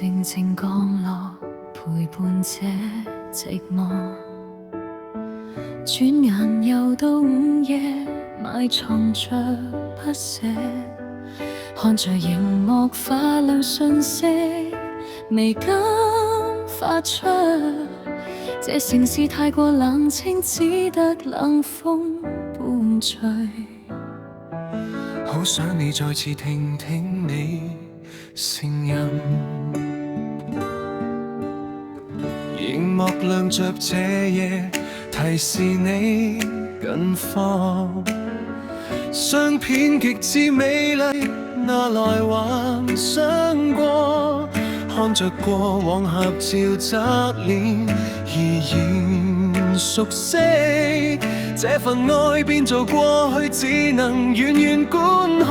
靜靜降落，陪伴這寂寞。轉眼又到午夜，埋藏着不捨，看着熒幕發亮訊息，未敢發出。這城市太過冷清，只得冷風伴隨。好想你再次聽聽你聲音，熒幕亮着這夜，提示你近況。相片極致美麗，拿來幻想過，看着過往合照側臉，依然熟悉。這份愛變做過去，只能遠遠觀看。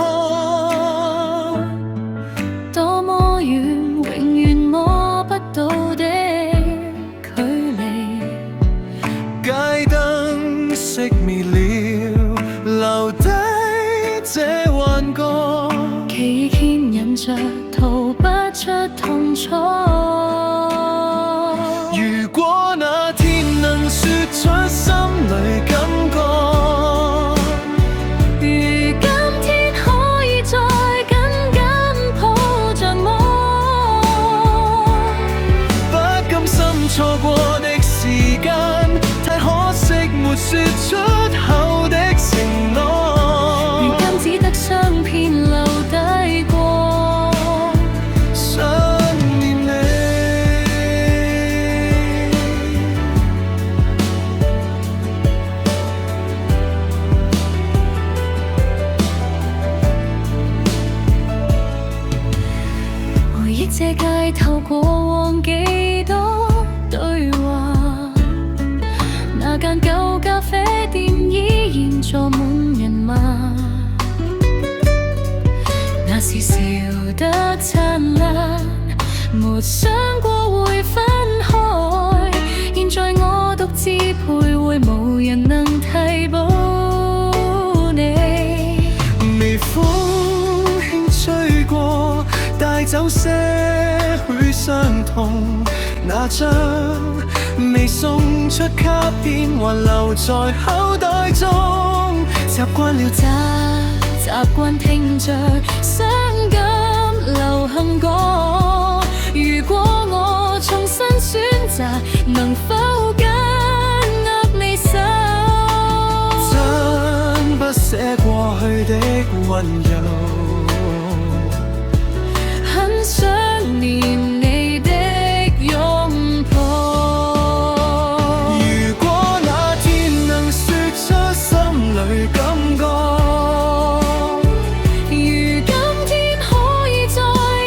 多麼遠，永遠摸不到的距離。街燈熄滅了，留低這幻覺，記憶牽引着，逃不出痛楚。如果那天能說出心裏感覺，如今天可以再緊緊抱着我，不甘心錯過的時間，太可惜沒說出口的承諾。如今只得相片留低過，想念你。回憶這街頭過往幾多對話，那間舊咖啡店依然坐滿人嗎？那時笑得燦爛，沒想過會分開。現在我獨自徘徊，無人能替補你。微風輕吹過，帶走些許傷痛。那張未送出卡片，還留在口袋中。習慣了習慣聽着傷感流行歌。如果我重新選擇，能否緊握你手？真不捨過去的溫柔，很想念你的擁抱。如果那天能說出心裏感覺，如今天可以再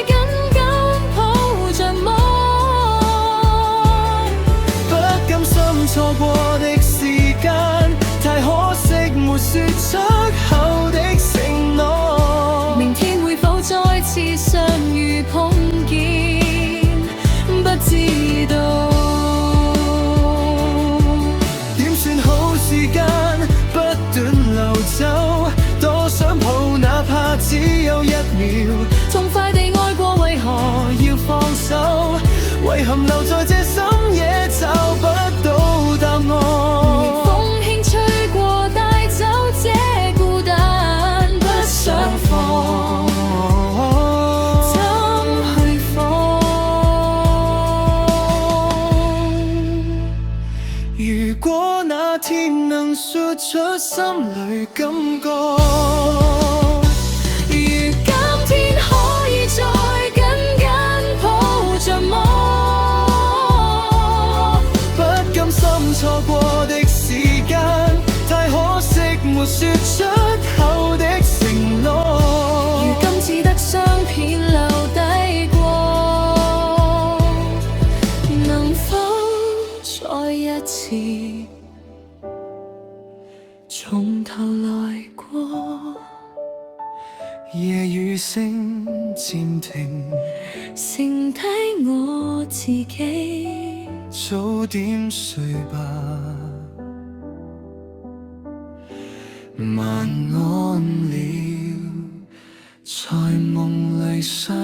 緊緊抱着我，不甘心錯過的時間，太可惜沒說出口的承諾。明天會否再次相遇碰見，不知道。點算好時間不斷流走，多想抱哪怕只有1秒。痛快地愛過，為何要放手？遺憾留在這深夜找不到答案。風輕吹過，帶走這孤單，不想放，怎去放？如果那天能說出心裏感覺，如今天可以再緊緊抱着我，不甘心錯過的時間，太可惜沒說出口的承諾。如今只得相片留低過，能否再一次從頭來過？夜雨聲漸停，剩低我自己。早點睡吧，晚安了，在夢裏相